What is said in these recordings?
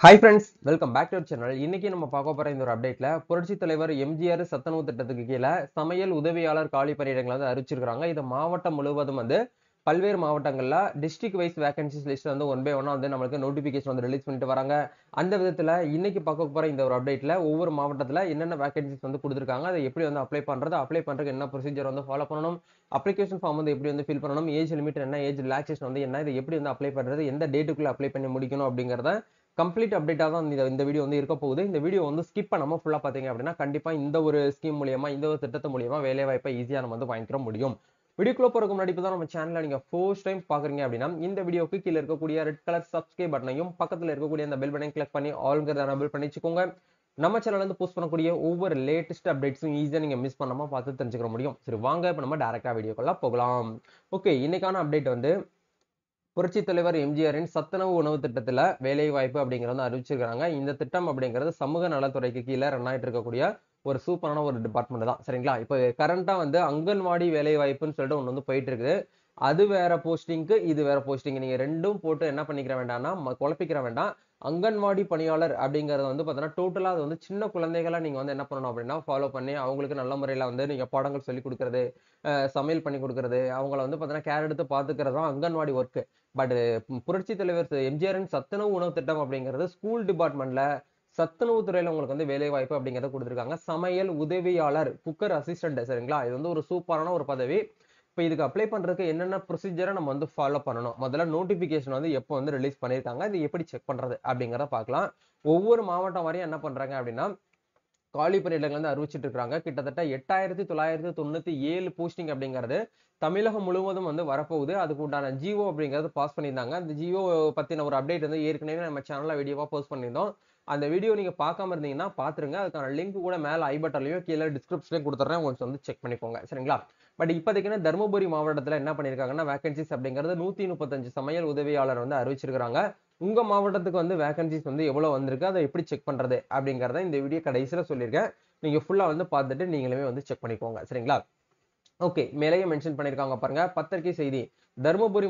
Hi friends, welcome back to our channel. இன்னைக்கு நம்ம பார்க்க போற இந்த ஒரு அப்டேட்ல புரட்சி தலைவர் எம்ஜிஆர் சத்துணவு திட்டத்துக்கு கீழ சமையல் உதவியாளர் காலி பணியிடங்களை வந்து அறிவிச்சிருக்காங்க. இது மாவட்டம் முழுவதும் வந்து பல்வேறு மாவட்டங்கள்ல டிஸ்ட்ரிக்ட் வைஸ் வேகன்சிஸ் லிஸ்ட் வந்து ஒன் பை ஒன்னா வந்து நம்மளுக்கு நோட்டிபிகேஷன் வந்து ரிலீஸ் பண்ணிட்டு வராங்க. அந்த விதத்துல இன்னைக்கு பார்க்க போற இந்த ஒரு அப்டேட்ல ஒவ்வொரு மாவட்டத்துல என்னென்ன வேகன்சிஸ் வந்து கொடுத்திருக்காங்க, அதை எப்படி வந்து அப்ளை பண்றது, அப்ளை பண்றதுக்கு என்ன ப்ரொசீஜர் வந்து ஃபாலோ பண்ணணும், அப்ளிகேஷன் ஃபார்ம் வந்து எப்படி வந்து ஃபில் பண்ணணும், ஏஜ் லிமிட் என்ன, ஏஜ் ரிலாக்சேஷன் வந்து என்ன, இதை எப்படி வந்து அப்ளை பண்றது, எந்த டேட்டுக்குள்ள அப்ளை பண்ணி முடிக்கணும் அப்படிங்கறத கம்ப்ளீட் அப்டேட்டா தான் இந்த வீடியோ வந்து இருக்க போகுது. இந்த வீடியோ வந்து ஸ்கிப் பண்ணாம ஃபுல்லா பாத்தீங்க அப்படின்னா கண்டிப்பா இந்த ஒரு ஸ்கீம் மூலியமா, இந்த ஒரு திட்டத்து மூலியமா வேலை வாய்ப்பை ஈஸியா நம்ம வந்து வாங்கிக்கிற முடியும். வீடியோக்குள்ள போறதுக்கு முன்னாடி தான் நம்ம சேனலை நீங்க ஃபர்ஸ்ட் டைம் பாக்குறீங்க அப்படின்னா இந்த வீடியோக்கு கீழே இருக்கக்கூடிய ரெட் கலர் சப்ஸ்கிரைப் பட்டனையும் பக்கத்துல இருக்கக்கூடிய அந்த பெல் பட்டனையும் கிளிக் பண்ணி ஆல்ங்கிறத எனேபிள் பண்ணி வச்சுக்கோங்க. நம்ம சேனல்ல இருந்து போஸ்ட் பண்ணக்கூடிய ஒவ்வொரு லேட்டஸ்ட் அப்டேட்ஸும் ஈஸியா நீங்க மிஸ் பண்ணாம பார்த்து தெரிஞ்சுக்க முடியும். சரி, வாங்க இப்ப நம்ம டைரக்டா வீடியோக்குள்ள போகலாம். ஓகே, இன்னைக்கான அப்டேட் வந்து புரட்சி தலைவர் எம்ஜிஆரின் சத்துணவு உணவு திட்டத்துல வேலை வாய்ப்பு அப்படிங்கறத அறிவிச்சிருக்காங்க. இந்த திட்டம் அப்படிங்கிறது சமூக நலத்துறைக்கு கீழே ரன் ஆயிட்டு இருக்கக்கூடிய ஒரு சூப்பரான ஒரு டிபார்ட்மெண்ட் தான். சரிங்களா? இப்ப கரண்டா வந்து அங்கன்வாடி வேலை வாய்ப்புன்னு சொல்லிட்டு ஒண்ணு வந்து போயிட்டு இருக்குது. அது வேற போஸ்டிங்க்கு, இது வேற போஸ்டிங். நீங்க ரெண்டும் போட்டு என்ன பண்ணிக்கிற வேண்டாம்னா குழப்பிக்கிற வேண்டாம். அங்கன்வாடி பணியாளர் அப்படிங்கறது வந்து பாத்தீங்கன்னா டோட்டலா அது வந்து சின்ன குழந்தைகளா நீங்க வந்து என்ன பண்ணணும் அப்படின்னா ஃபாலோ பண்ணி அவங்களுக்கு நல்ல முறையில வந்து நீங்க பாடங்கள் சொல்லி கொடுக்கறது, சமையல் பண்ணி கொடுக்கறது, அவங்கள வந்து பாத்தீங்கன்னா கேர் எடுத்து பாத்துக்கிறது தான் அங்கன்வாடி ஒர்க். பட் புரட்சி தலைவர் எம்ஜிஆரின் சத்துணவு உணவு திட்டம் அப்படிங்கிறது ஸ்கூல் டிபார்ட்மெண்ட்ல சத்துணவு துறையில உங்களுக்கு வந்து வேலை வாய்ப்பு அப்படிங்கறத கொடுத்திருக்காங்க. சமையல் உதவியாளர், குக்கர் அசிஸ்டன்ட். சரிங்களா? இது வந்து ஒரு சூப்பரான ஒரு பதவி. இப்ப இதுக்கு அப்ளை பண்றதுக்கு என்னென்ன ப்ரொசீஜரை நம்ம வந்து ஃபாலோ பண்ணணும், முதல்ல நோட்டிபிகேஷன் வந்து எப்போ வந்து ரிலீஸ் பண்ணிருக்காங்க, இது எப்படி செக் பண்றது அப்படிங்கறத பார்க்கலாம். ஒவ்வொரு மாவட்டம் வரையும் என்ன பண்றாங்க அப்படின்னா காலி பணியிடங்கள் வந்து அறிவிச்சிட்டு இருக்காங்க. கிட்டத்தட்ட 8997 போஸ்டிங் அப்படிங்கிறது தமிழகம் முழுவதும் வந்து வரப்போகுது. அதுக்கு உண்டான ஜிஓ அப்படிங்கிறது பாஸ் பண்ணியிருந்தாங்க. அந்த ஜிஓ பத்தின ஒரு அப்டேட் வந்து ஏற்கனவே நம்ம சேனல்ல வீடியோவா போஸ்ட் பண்ணியிருந்தோம். அந்த வீடியோ நீங்க பார்க்காம இருந்தீங்கன்னா பாத்துருங்க. அதுக்கான லிங்க் கூட மேல ஐ பட்டன்லயோ கீழே டிஸ்கிரிப்ஷன்லயும் கொடுத்துறேன். கொஞ்சம் வந்து செக் பண்ணிக்கோங்க. சரிங்களா? பட் இப்போதைக்கு தருமபுரி மாவட்டத்துல என்ன பண்ணிருக்காங்கன்னா வேகன்சிஸ் அப்படிங்கிறது 135 சமையல் உதவியாளர் வந்து அறிவிச்சிருக்காங்க. உங்க மாவட்டத்துக்கு வந்து வேகன்சிஸ் வந்து எவ்வளவு வந்திருக்கு, அதை எப்படி செக் பண்றது அப்படிங்கறத இந்த வீடியோ கடைசியில சொல்லியிருக்கேன். நீங்க ஃபுல்லா வந்து பார்த்துட்டு நீங்களுமே வந்து செக் பண்ணிக்கோங்க. சரிங்களா? ஓகே, மேலேயே மென்ஷன் பண்ணிருக்காங்க பாருங்க. பத்திரிகை செய்தி. தருமபுரி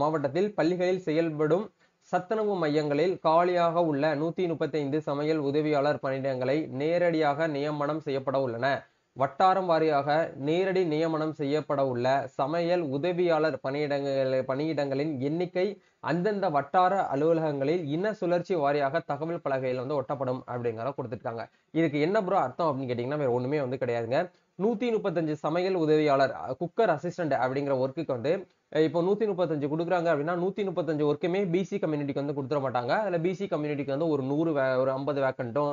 மாவட்டத்தில் பள்ளிகளில் செயல்படும் சத்துணவு மையங்களில் காலியாக உள்ள 135 சமையல் உதவியாளர் பணியிடங்களை நேரடியாக நியமனம் செய்யப்பட உள்ளன. வட்டாரம் வாரியாக நேரடி நியமனம் செய்யப்பட உள்ள சமையல் உதவியாளர் பணியிடங்களின் எண்ணிக்கை அந்தந்த வட்டார அலுவலகங்களில் இன சுழற்சி வாரியாக தகவல் பலகையில் வந்து ஒட்டப்படும் அப்படிங்கிறத கொடுத்துருக்காங்க. இதுக்கு என்ன ப்ரோ அர்த்தம் அப்படின்னு கேட்டீங்கன்னா வேற ஒண்ணுமே வந்து கிடையாதுங்க. 135 சமையல் உதவியாளர், குக்கர் அசிஸ்டன்ட் அப்படிங்கிற ஒர்க்குக்கு வந்து இப்போ 135 கொடுக்குறாங்க அப்படின்னா 135 ஒர்க்குமே பிசி கம்யூனிட்டிக்கு வந்து கொடுத்துட மாட்டாங்க. அதுல பிசி கம்யூனிட்டிக்கு வந்து ஒரு 100 ஒரு 50 வேக்கண்ட்டும்,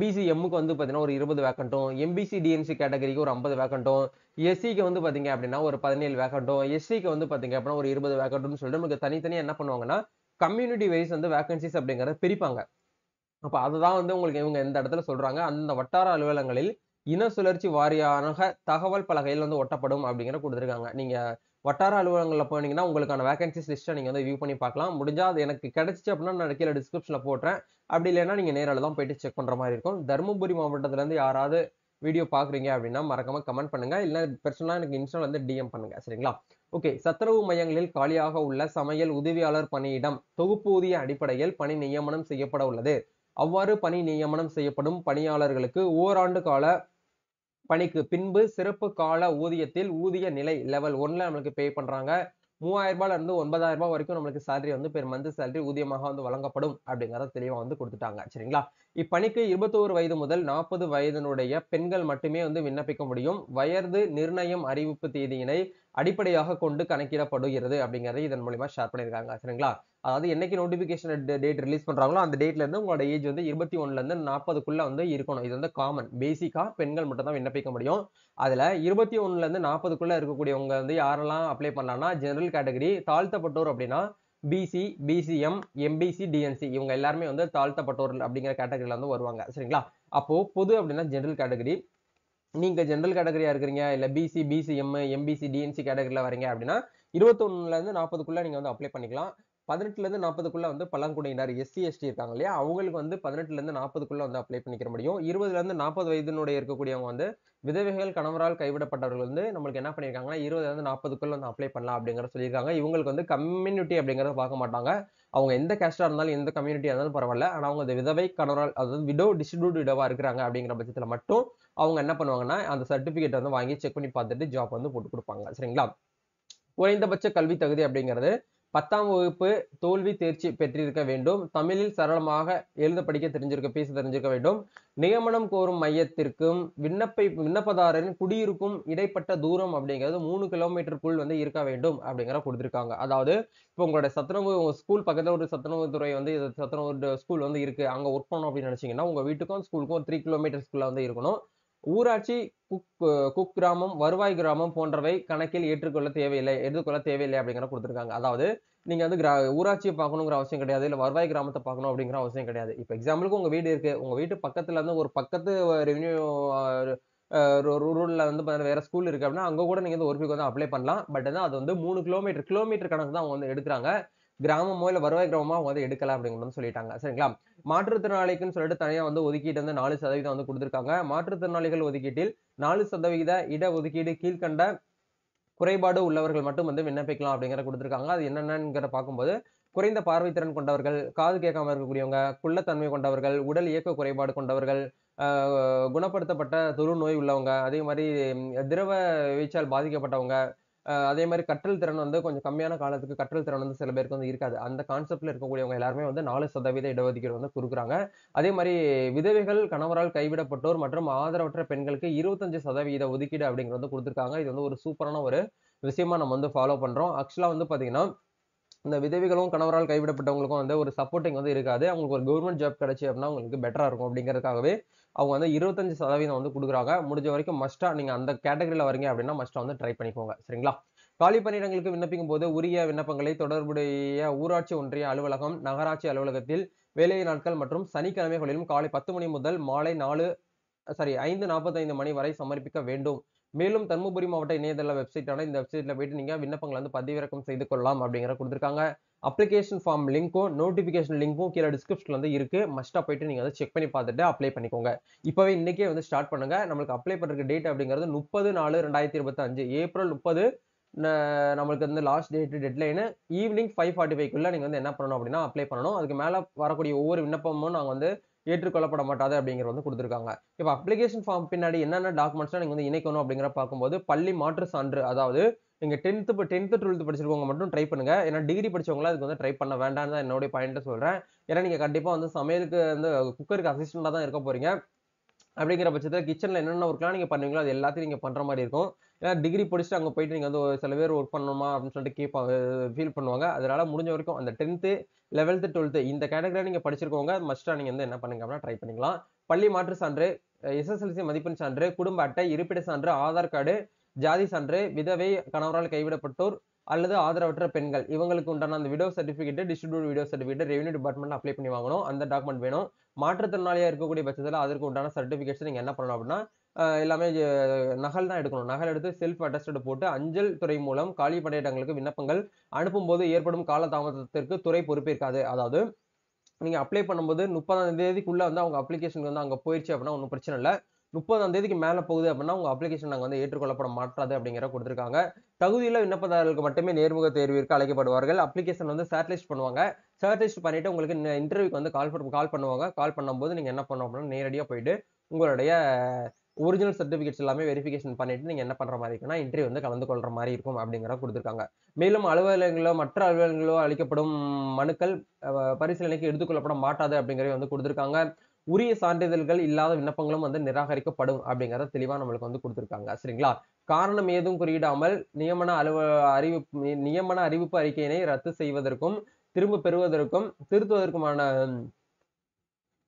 பிசி எம்முக்கு வந்து பாத்தீங்கன்னா ஒரு 20 வேக்கண்ட்டும், எம்பிசி டிஎன்சி கேட்டகரிக்கு ஒரு 50 வேக்கண்ட்டும், எஸ்சிக்கு வந்து பாத்தீங்க அப்படின்னா ஒரு 17 வேக்கண்ட்டும், எஸ்சிக்கு வந்து பாத்தீங்க அப்படின்னா ஒரு 20 வேக்கண்ட்டும் சொல்லிட்டு நமக்கு தனித்தனியா என்ன பண்ணுவாங்கன்னா கம்யூனிட்டி வைஸ் வந்து வேகன்சிஸ் அப்படிங்கறத பிரிப்பாங்க. அப்ப அதுதான் வந்து உங்களுக்கு இவங்க இந்த இடத்துல சொல்றாங்க. அந்த வட்டார அலுவலகங்களில் இன சுழற்சி வாரியாக தகவல் பலகையில் வந்து ஒட்டப்படும் அப்படிங்கிற கொடுத்திருக்காங்க. நீங்க வட்டார அலுவலகங்கள்ல போனீங்கன்னா உங்களுக்கான வேகன்சிஸ் லிஸ்ட்டை நீங்க வந்து வியூ பண்ணி பார்க்கலாம். முடிஞ்சா அது எனக்கு கிடைச்சிச்சு அப்படின்னா நான் கீழே டிஸ்கிரிப்ஷன்ல போடுறேன். அப்படி இல்லைன்னா நீங்க நேரில் தான் போயிட்டு செக் பண்ற மாதிரி இருக்கும். தருமபுரி மாவட்டத்துல இருந்து யாராவது வீடியோ பாக்குறீங்க அப்படின்னா மறக்காம கமெண்ட் பண்ணுங்க. இல்ல பெர்சனலா எனக்கு இன்ஸ்டால வந்து டிஎம் பண்ணுங்க. சரிங்களா? ஓகே, சத்துணவு மையங்களில் காலியாக உள்ள சமையல் உதவியாளர் பணியிடம் தொகுப்பூதிய அடிப்படையில் பணி நியமனம் செய்யப்பட உள்ளது. அவ்வாறு பணி நியமனம் செய்யப்படும் பணியாளர்களுக்கு ஓராண்டு கால பணிக்கு பின்பு சிறப்பு கால ஊதியத்தில் ஊதிய நிலை லெவல் 1ல நம்மளுக்கு பே பண்றாங்க. ரூ. 3000 இருந்து ரூ. 9000 வரைக்கும் நம்மளுக்கு சேலரி வந்து பெர் மந்த் சேலரி ஊதியமாக வந்து வழங்கப்படும் அப்படிங்கறத தெளிவா வந்து கொடுத்துட்டாங்க. சரிங்களா? இப்பணிக்கு 21 வயது முதல் 40 வயதினுடைய பெண்கள் மட்டுமே வந்து விண்ணப்பிக்க முடியும். வயது நிர்ணயம் அறிவிப்பு தேதியினை அடிப்படையாக கொண்டு கணக்கிடப்படுகிறது அப்படிங்கறதை இதன் மூலமா ஷேர் பண்ணிருக்காங்க. சரிங்களா? அதாவது என்னைக்கு நோட்டிபிகேஷன் டேட் ரிலீஸ் பண்றாங்களோ அந்த டேட்ல இருந்து உங்களோட ஏஜ் வந்து 21ல இருந்து 40க்குள்ள வந்து இருக்கணும். இது வந்து காமன் பேசிக்கா பெண்கள் மட்டும் தான் விண்ணப்பிக்க முடியும். அதுல 21ல இருந்து 40க்குள்ள இருக்கக்கூடியவங்க வந்து யாரெல்லாம் அப்ளை பண்ணலாம்னா ஜெனரல் கேட்டகரி, தாழ்த்தப்பட்டோர் அப்படின்னா பிசி, பிசிஎம், எம்பிசி, டிஎன்சி இவங்க எல்லாருமே வந்து தாழ்த்தப்பட்டோர் அப்படிங்கிற கேட்டகரியில வந்து வருவாங்க. சரிங்களா? அப்போ பொது அப்படின்னா ஜெனரல் கேட்டகரி. நீங்க ஜெனரல் கேட்டகரியா இருக்கிறீங்க, இல்ல பிசி, பிசிஎம், எம்பிசி, டிஎன்சி கேட்டகரியில வரீங்க அப்படின்னா 21ல இருந்து 40க்குள்ள நீங்க வந்து அப்ளை பண்ணிக்கலாம். 18ல இருந்து 40க்குள்ள வந்து பழங்குடியினர் எஸ்சி, எஸ்டி இருக்காங்க இல்லையா? அவங்களுக்கு வந்து 18ல இருந்து 40க்குள்ள வந்து அப்ளை பண்ணிக்கிற முடியும். 20ல இருந்து 40 வயதினுடைய இருக்கக்கூடியவங்க வந்து விதவைகள், கணவரால் கைவிடப்பட்டவர்கள் வந்து நம்மளுக்கு என்ன பண்ணியிருக்காங்கன்னா 20ல இருந்து 40க்குள்ள வந்து அப்ளை பண்ணலாம் அப்படிங்கிறத சொல்லியிருக்காங்க. இவங்களுக்கு வந்து கம்யூனிட்டி அப்படிங்கிறத பார்க்க மாட்டாங்க. அவங்க எந்த கேஸ்டா இருந்தாலும் எந்த கம்யூனிட்டியா இருந்தாலும் பரவாயில்ல. ஆனா அவங்க அந்த விதவை கணவரால் அதாவது விடோ டிஸ்ட்ரிபியூட் விடோவா இருக்கிறாங்க அப்படிங்கிற பட்சத்துல மட்டும் அவங்க என்ன பண்ணுவாங்கன்னா அந்த சர்டிபிகேட் வந்து வாங்கி செக் பண்ணி பார்த்துட்டு ஜாப் வந்து போட்டு கொடுப்பாங்க. சரிங்களா? குறைந்தபட்ச கல்வி தகுதி அப்படிங்கிறது 10ஆம் வகுப்பு தோல்வி தேர்ச்சி பெற்றிருக்க வேண்டும். தமிழில் சரளமாக எழுத படிக்க தெரிஞ்சிருக்க பேச தெரிஞ்சிருக்க வேண்டும். நியமனம் கோரும் மையத்திற்கும் விண்ணப்பதாரரின் குடியிருக்கும் இடைப்பட்ட தூரம் அப்படிங்கிறது 3 கிலோமீட்டருக்குள் வந்து இருக்க வேண்டும் அப்படிங்கிற கொடுத்திருக்காங்க. அதாவது இப்போ உங்களோட சத்துணவு உங்க ஸ்கூல் பக்கத்துல ஒரு சத்துணவுத்துறை வந்து சத்துணவு ஸ்கூல் வந்து இருக்கு. அங்க ஒர்க் பண்ணணும் அப்படின்னு நினைச்சீங்கன்னா உங்க வீட்டுக்கும் ஸ்கூலுக்கும் 3 கிலோமீட்டர்ஸ்க்குள்ள வந்து இருக்கணும். ஊராட்சி குக்கிராமம், வருவாய் கிராமம் போன்றவை கணக்கில் எடுத்துக்கொள்ள தேவையில்லை அப்படிங்கிற குடுத்திருக்காங்க. அதாவது நீங்க வந்து ஊராட்சிய பார்க்கணுங்கிற அவசியம் கிடையாது. இல்ல வருவாய் கிராமத்த பார்க்கணும் அப்படிங்கிற அவசியம் கிடையாது. இப்ப எக்ஸாம்பிளுக்கு உங்க வீடு இருக்கு. உங்க வீட்டு பக்கத்துல இருந்து ஒரு பக்கத்து ரெவென்யூ ரூரல்ல வந்து வேற ஸ்கூல் இருக்கு அப்படின்னா, அங்க கூட நீங்க வந்து ஒர்க்குக்கு வந்து அப்ளை பண்ணலாம். பட் அது வந்து 3 கிலோமீட்டர் கணக்கு தான் அவங்க வந்து எடுக்குறாங்க. கிராமமோ இல்ல வருவாய் கிராமமோ அவங்க வந்து எடுக்கல அப்படிங்கிறது வந்து சொல்லிட்டாங்க. சரிங்களா? மாற்றுத்திறனாளிக்குன்னு சொல்லிட்டு தனியா வந்து ஒதுக்கீடு வந்து 4% வந்து குடுத்திருக்காங்க. மாற்றுத்திறனாளிகள் ஒதுக்கீட்டில் 4% இட ஒதுக்கீடு கீழ்க்கண்ட குறைபாடு உள்ளவர்கள் மட்டும் வந்து விண்ணப்பிக்கலாம் அப்படிங்கிற குடுத்திருக்காங்க. அது என்னென்னங்கிற பார்க்கும்போது, குறைந்த பார்வைத்திறன் கொண்டவர்கள், காது கேட்காம இருக்கக்கூடியவங்க, குள்ளத்தன்மை கொண்டவர்கள், உடல் இயக்க குறைபாடு கொண்டவர்கள், ஆ குணப்படுத்தப்பட்ட தொழுநோய் உள்ளவங்க, அதே மாரி திரவ வீச்சால் பாதிக்கப்பட்டவங்க, அதே மாரி கற்றல் திறன் வந்து கொஞ்சம் கம்மியான காலத்துக்கு கற்றல் திறன் வந்து சில பேருக்கு வந்து இருக்காது. அந்த கான்செப்ட்ல இருக்கக்கூடியவங்க எல்லாருமே வந்து 4% இடஒதுக்கீடு வந்து குடுக்குறாங்க. அதே மாரி விதவைகள், கணவரால் கைவிடப்பட்டோர் மற்றும் ஆதரவற்ற பெண்களுக்கு 25% ஒதுக்கீடு அப்படிங்கிறது வந்து குடுத்திருக்காங்க. இது வந்து ஒரு சூப்பரான ஒரு விஷயமா நம்ம வந்து ஃபாலோ பண்றோம். ஆக்சுவலா வந்து பாத்தீங்கன்னா, இந்த விதவைகளும், கணவரால் கைவிடப்பட்டவங்களுக்கும் வந்து ஒரு சப்போர்ட்டிங் வந்து இருக்காது. அவங்களுக்கு ஒரு கவர்ன்மென்ட் ஜாப் கிடைச்சு அப்படின்னா அவங்களுக்கு பெட்டரா இருக்கும் அப்படிங்கிறதுக்காகவே, அவங்க வந்து 25% வந்து குடுக்குறாங்க. முடிஞ்ச வரைக்கும் மஸ்ட்டா நீங்க அந்த கேட்டகரில வரீங்க அப்படின்னா, மஸ்ட்டா வந்து ட்ரை பண்ணிக்கோங்க. சரிங்களா? காலி பணியிடங்களுக்கு விண்ணப்பிக்கும்போது உரிய விண்ணப்பங்களை தொடர்புடைய ஊராட்சி ஒன்றிய அலுவலகம், நகராட்சி அலுவலகத்தில் வேலை நாட்கள் மற்றும் சனிக்கிழமைகளிலும் காலை 10 மணி முதல் மாலை 5:45 மணி வரை சமர்ப்பிக்க வேண்டும். மேலும் தர்மபுரி மாவட்ட இணையதள வெப்சைட்டான இந்த வெப்சைட்ல போயிட்டு நீங்க விண்ணப்பங்கள வந்து பதிவிறக்கம் செய்து கொள்ளலாம் அப்படிங்கிற குடுத்திருக்காங்க. அப்ளிகேஷன் ஃபார்ம் லிங்க்கும், நோட்டிஃபிகேஷன் லிங்க்கும் கீழ டிஸ்கிரிப்ஷன்ல வந்து இருக்கு. மஸ்ட்டா போயிட்டு நீங்க வந்து செக் பண்ணி பார்த்துட்டு அப்ளை பண்ணிக்கோங்க. இப்பவே இன்னைக்கே வந்து ஸ்டார்ட் பண்ணுங்க. நம்மளுக்கு அப்ளை பண்றதுக்கு டேட் அப்படிங்கிறது 30/4/2025 ஏப்ரல் 30 ந நம்மளுக்கு வந்து லாஸ்ட் டெட்லைனு ஈவினிங் 5:45க்குள்ள நீங்க வந்து என்ன பண்ணணும் அப்படின்னா, அப்ளை பண்ணணும். அதுக்கு மேல வரக்கூடிய ஒவ்வொரு விண்ணப்பமும் நாங்க வந்து ஏற்றுக்கொள்ளப்பட மாட்டாது அப்படிங்கிறது வந்து குடுத்திருக்காங்க. இப்ப அப்ளிகேஷன் ஃபார்ம் பின்னாடி என்னென்ன டாக்குமெண்ட்ஸ்லாம் நீங்க வந்து இணைக்கணும் அப்படிங்கிறத பார்க்கும்போது, பள்ளி மாற்று சான்று அதாவது நீங்க 10த், 12த் படிச்சிருக்கவங்க மட்டும் ட்ரை பண்ணுங்க. ஏன்னா டிகிரி படிச்சவங்கலாம் இதுக்கு வந்து ட்ரை பண்ண வேண்டாம்னு தான் என்னுடைய பாயிண்ட்ட சொல்றேன். ஏன்னா நீங்க கண்டிப்பா வந்து சமையலுக்கு வந்து குக்கருக்கு அசிஸ்டன்ட்டா தான் இருக்க போறீங்க. அப்படிங்கிற பட்சத்துல கிச்சன்ல என்னென்ன ஒர்க்லாம் நீங்க பண்ணுவீங்களோ, அது எல்லாத்தையும் நீங்க பண்ற மாரி இருக்கும். ஏன்னா டிகிரி படிச்சுட்டு அங்க போயிட்டு நீங்க வந்து சில பேர் ஒர்க் பண்ணணுமா அப்படின்னு சொல்லிட்டு கேட்பாங்க. ஃபீல் பண்ணுவாங்க. அதனால முடிஞ்ச வரைக்கும் அந்த 10த், 11த், 12த் இந்த கேட்டகரில நீங்க படிச்சிருக்கவங்க மஸ்ட்டா நீங்க வந்து என்ன பண்ணுங்க அப்படின்னா ட்ரை பண்ணிக்கலாம். பள்ளி மாற்று சான்று, எஸ்எஸ்எல்சி மதிப்பெண் சான்று, குடும்ப அட்டை, இருப்பிட சான்று, ஆதார் கார்டு, ஜாதி சான்று, விதவை, கணவரால் கைவிடப்பட்டோர் அல்லது ஆதரவற்ற பெண்கள் இவங்களுக்கு உண்டான அந்த widow certificate, distribute widow certificate revenue டிபார்ட்மெண்ட்ல அப்ளை பண்ணி வாங்கணும். அந்த டாக்குமெண்ட் வேணும். மாற்றுத்திறனாளியா இருக்கக்கூடிய பட்சத்துல அதற்கு உண்டான சர்டிபிகேட்ஸ் நீங்க என்ன பண்ணணும் அப்படின்னா, எல்லாமே நகல் தான் எடுக்கணும். நகல் எடுத்து செல்ஃப் அட்டஸ்டட் போட்டு அஞ்சல் துறை மூலம் காலி பணியிடங்களுக்கு விண்ணப்பங்கள் அனுப்பும்போது ஏற்படும் காலதாமதத்திற்கு துறை பொறுப்பேற்காது. அதாவது நீங்க அப்ளை பண்ணும்போது 30ஆம் தேதிக்குள்ள வந்து அவங்க அப்ளிகேஷன் வந்து அங்க போயிருச்சு அப்படின்னா ஒண்ணும் பிரச்சனை இல்ல. 30ஆம் தேதிக்கு மேல போகுது அப்படின்னா, உங்க அப்ளிகேஷன் நாங்க வந்து ஏற்றுக்கொள்ளப்பட மாட்டாது அப்படிங்கிற குடுத்திருக்காங்க. தகுதியுள்ள விண்ணப்பதாரர்களுக்கு மட்டுமே நேர்முக தேர்விற்கு அழைக்கப்படுவார்கள். அப்ளிகேஷன் வந்து ஷார்ட் பண்ணுவாங்க. ஷார்ட் பண்ணிட்டு உங்களுக்கு இன்டர்வியூக்கு வந்து கால் பண்ணுவாங்க. கால் பண்ணும்போது நீங்க என்ன பண்ணணும் அப்படின்னா, நேரடியா போயிட்டு உங்களுடைய ஒரிஜினல் சர்டிபிகேட்ஸ் எல்லாமே வெரிஃபிகேஷன் பண்ணிட்டு நீங்க என்ன பண்ற மாரி இருக்குன்னா, இன்டர்வியூ வந்து கலந்து கொள்ற மாரி இருக்கும் அப்படிங்கிறத குடுத்திருக்காங்க. மேலும் மற்ற அலுவலகங்களோ அளிக்கப்படும் மனுக்கள் பரிசீலனைக்கு எடுத்துக்கொள்ளப்பட மாட்டாது அப்படிங்கிறதை வந்து குடுத்திருக்காங்க. உரிய சான்றிதழ்கள் இல்லாத விண்ணப்பங்களும் வந்து நிராகரிக்கப்படும் அப்படிங்கிறத தெளிவா நம்மளுக்கு வந்து குடுத்திருக்காங்க. சரிங்களா? காரணம் ஏதும் குறியிடாமல் நியமன அறிவிப்பு அறிக்கையினை ரத்து செய்வதற்கும், திரும்ப பெறுவதற்கும், திருத்துவதற்குமான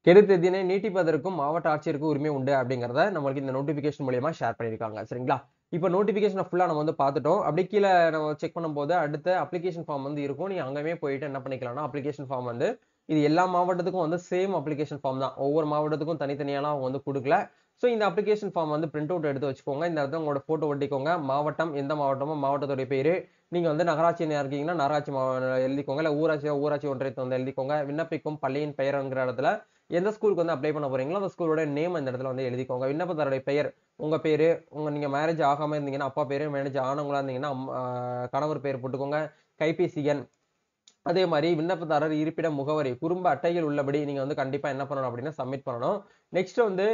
கெடுதிதினை நீட்டிப்பதற்கும் மாவட்ட ஆட்சியருக்கு உரிமை உண்டு அப்படிங்கிறத நம்மளுக்கு இந்த நோட்டிபிகேஷன் மூலியமா ஷேர் பண்ணியிருக்காங்க. சரிங்களா? இப்ப நோட்டிபிகேஷன ஃபுல்லா நம்ம வந்து பார்த்துட்டோம். அப்படியே கீழ நம்ம செக் பண்ணும்போது அடுத்த அப்ளிகேஷன் ஃபார்ம் வந்து இருக்கும். நீங்க அங்கவே போயிட்டு என்ன பண்ணிக்கலாம்னா, அப்ளிகேஷன் ஃபார்ம் வந்து இது எல்லா மாவட்டத்துக்கும் வந்து சேம் அப்ளிகேஷன் ஃபார்ம் தான். ஒவ்வொரு மாவட்டத்துக்கும் தனித்தனியாலாம் அவங்க வந்து குடுக்கல. சோ இந்த அப்ளிகேஷன் ஃபார்ம் வந்து பிரிண்ட் அவுட் எடுத்து வச்சுக்கோங்க. இந்த இடத்துல உங்களோட போட்டோ ஒட்டிக்கோங்க. மாவட்டம் எந்த மாவட்டமோ மாவட்டத்துடைய பேரு. நீங்க வந்து நகராட்சியா இருக்கீங்கன்னா, நகராட்சி எழுதிக்கோங்க. இல்ல ஊராட்சி ஒன்றியத்த வந்து எழுதிக்கோங்க. விண்ணப்பிக்கும் பள்ளியின் பெயர்ங்கிற இடத்துல எந்த ஸ்கூலுக்கு வந்து அப்ளை பண்ண போறீங்களோ, அந்த ஸ்கூலோட நேம் இந்த இடத்துல வந்து எழுதிக்கோங்க. விண்ணப்பதாரருடைய பெயர், உங்க பேரு, நீங்க மேரேஜ் ஆகாம இருந்தீங்கன்னா, அப்பா பேரு, மேரேஜ் ஆனவங்களா இருந்தீங்கன்னா, கணவர் பேர் போட்டுக்கோங்க. கைபேசி எண், அதே மாரி விண்ணப்பதாரர் இருப்பிட முகவரி, குடும்ப அட்டையில் உள்ளபடி நீங்க வந்து கண்டிப்பா என்ன பண்ணணும் அப்டின்னா சப்மிட் பண்ணணும். நெக்ஸ்ட் வந்து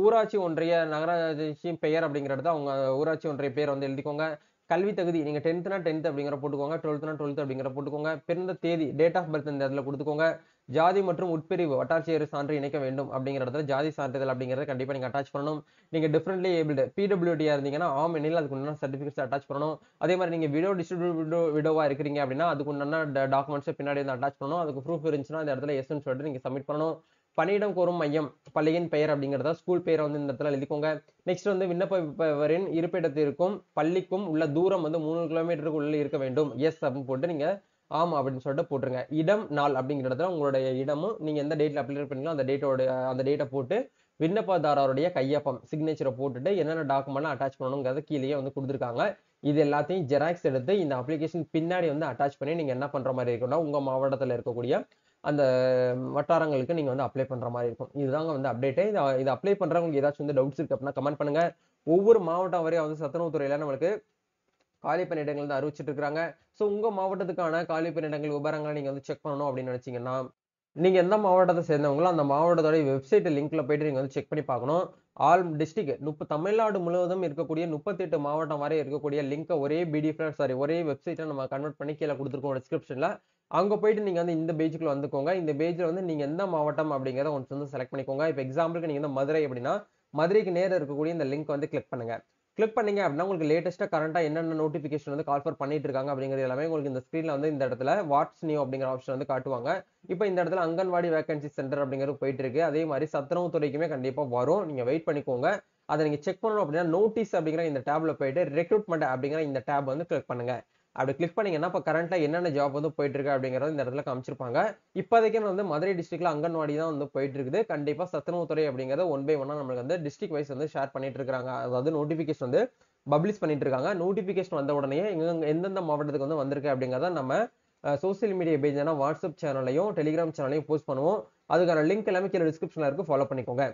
ஊராட்சி ஒன்றிய நகராட்சி பெயர் அப்படிங்கிற இடத்துல அவங்க ஊராட்சி ஒன்றிய பேர் வந்து எழுதிக்கோங்க. கல்வி தகுதி நீங்க 10த்னா 10த் அப்படிங்கிற போட்டுக்கோங்க. 12த்னா 12த் அப்படிங்கிற போட்டுக்கோங்க. பிறந்த தேதி டேட் ஆஃப் பர்த் இந்த இடத்துல குடுத்துக்கோங்க. ஜாதி மற்றும் உட்பிரிவு வட்டாட்சியர் சான்று இணைக்க வேண்டும் அப்படிங்கிற இடத்துல ஜாதி சான்றிதழ் அப்படிங்கிறத கண்டிப்பா நீங்க அட்டாச் பண்ணணும். நீங்க டிஃபரெண்ட்லி ஏபிள்டு பிடபிள்யூடியா இருந்தீங்கன்னா ஆம் எனில் அதுக்கு உண்டான சர்டிபிகேட்ஸ் அட்டாச் பண்ணணும். அதே மாரி நீங்க விடோவா இருக்கிறீங்க அப்படின்னா அதுக்கு உண்டான டாக்குமெண்ட்ஸ் பின்னாடி வந்து அட்டாச் பண்ணணும். அதுக்கு ப்ரூஃப் இருந்துச்சுன்னா இந்த இடத்துல எஸ்ன்னு சொல்லிட்டு நீங்க சப்மிட் பண்ணணும். பணியிடம் கோரும் மையம், பள்ளியின் பெயர் அப்படிங்கிறத ஸ்கூல் பெயரை வந்து இந்த இடத்துல எழுதிக்கோங்க. நெக்ஸ்ட் வந்து விண்ணப்பவரின் இருப்பிடத்திற்கும் பள்ளிக்கும் உள்ள தூரம் வந்து 3 கிலோமீட்டருக்கு உள்ள இருக்க வேண்டும். எஸ் அப்படின்னு போட்டு நீங்க ஆமா அப்படின்னு சொல்லிட்டு போட்டுருங்க. இடம், நாள் அப்படிங்கிற இடத்துல உங்களுடைய இடமும் நீங்க எந்த டேட்ல அப்ளை பண்ணீங்களோ அந்த டேட்டை போட்டு விண்ணப்பதாரருடைய கையொப்பம் சிக்னேச்சரை போட்டுட்டு என்னென்ன டாக்குமெண்ட்லாம் அட்டாச் பண்ணணுங்கிறத கீழேயே வந்து கொடுத்துருக்காங்க. இது எல்லாத்தையும் ஜெராக்ஸ் எடுத்து இந்த அப்ளிகேஷன் பின்னாடி வந்து அட்டாச் பண்ணி நீங்க என்ன பண்ற மாதிரி இருக்கும்னா உங்க மாவட்டத்தில் இருக்கக்கூடிய அந்த வட்டாரங்களுக்கு நீங்க வந்து அப்ளை பண்ற மாதிரி இருக்கும். இதுதாங்க வந்து அப்டேட். இதை அப்ளை பண்றவங்களுக்கு ஏதாச்சும் வந்து டவுட்ஸ் இருக்கு அப்படின்னா கமெண்ட் பண்ணுங்க. ஒவ்வொரு மாவட்டம் வரையும் வந்து சத்துணவு துறையில நம்மளுக்கு காலி பணியிடங்கள் வந்து அறிவிச்சிட்டு இருக்காங்க. சோ உங்க மாவட்டத்துக்கான காலி பணியிடங்கள் விவரங்களை நீங்க வந்து செக் பண்ணணும் அப்படின்னு நினைச்சீங்கன்னா நீங்க எந்த மாவட்டத்தை சேர்ந்தவங்களோ அந்த மாவட்டத்தோட வெப்சைட் லிங்க்ல போயிட்டு நீங்க வந்து செக் பண்ணி பார்க்கணும். ஆல் டிஸ்ட்ரிக்ட் தமிழ்நாடு முழுவதும் இருக்கக்கூடிய 38 மாவட்டம் வரை இருக்கக்கூடிய லிங்கை ஒரே பிடிஎஃப் ஒரே வெப்சைட்டை நம்ம கன்வெர்ட் பண்ணி கீழே கொடுத்துருக்கோம் டிஸ்கிரிப்ஷன்ல. அங்க போயிட்டு நீங்க வந்து இந்த பேஜுக்குள்ள வந்துக்கோங்க. இந்த பேஜ்ல வந்து நீங்க எந்த மாவட்டம் அப்படிங்கறத ஒன்று வந்து செலக்ட் பண்ணிக்கோங்க. இப்போ எக்ஸாம்பிளுக்கு நீங்க வந்து மதுரை அப்படின்னா மதுரைக்கு நேர இருக்கக்கூடிய இந்த லிங்க் வந்து கிளிக் பண்ணுங்க. கிளிக் பண்ணீங்க அப்படின்னா உங்களுக்கு லேட்டஸ்டா கரண்டா என்னென்ன நோட்டிபிகேஷன் வந்து கால் ஃபார் பண்ணிட்டு இருக்காங்க அப்படிங்கிறது எல்லாமே உங்களுக்கு இந்த ஸ்கிரீன்ல வந்து இந்த இடத்துல வாட்ஸ் நியூ அப்படிங்கிற ஆப்ஷன் வந்து காட்டுவாங்க. இப்போ இந்த இடத்துல அங்கன்வாடி வேகன்சி சென்டர் அப்படிங்கிறது போயிட்டு இருக்கு. அதே மாதிரி சத்துணவு துறைக்குமே கண்டிப்பா வரும். நீங்க வெயிட் பண்ணிக்கோங்க. அதை நீங்க செக் பண்ணணும் அப்படின்னா நோட்டீஸ் அப்படிங்கிற இந்த டேப்ல போயிட்டு ரெக்ரூட்மெண்ட் அப்படிங்கிற இந்த டேப் வந்து கிளிக் பண்ணுங்க. அப்படி கிளிக் பண்ணீங்கன்னா இப்போ கரண்டா என்னென்ன ஜாப் வந்து போயிட்டு இருக்கு அப்படிங்கறது இந்த இடத்துல காமிச்சிருப்பாங்க. இப்போதைக்கு வந்து மதுரை டிஸ்ட்ரிக்ட்ல அங்கன்வாடி தான் வந்து போயிட்டு இருக்குது. கண்டிப்பா சத்துணவுத்துறை அப்படிங்கறது ஒன் பை ஒன்னா நம்மளுக்கு வந்து டிஸ்ட்ரிக்ட் வைஸ் வந்து ஷேர் பண்ணிட்டு இருக்காங்க. அதாவது நோட்டிபிகேஷன் வந்து பப்ளிஷ் பண்ணிட்டு இருக்காங்க. நோட்டிபிகேஷன் வந்த உடனே எந்தெந்த மாவட்டத்துக்கு வந்து வந்திருக்கு அப்படிங்கறத நம்ம சோசியல் மீடியா பேஜ் வாட்ஸ்அப் சேனலையும் டெலிகிராம் சேனலையும் போஸ்ட் பண்ணுவோம். அதுக்கான லிங்க் எல்லாமே கீழே டிஸ்கிரிப்ஷன்ல இருக்கு. ஃபாலோ பண்ணிக்கோங்க.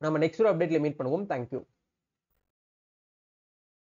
நம்ம நெக்ஸ்ட் ஒரு அப்டேட்ல மீட் பண்ணுவோம். தேங்க்யூ.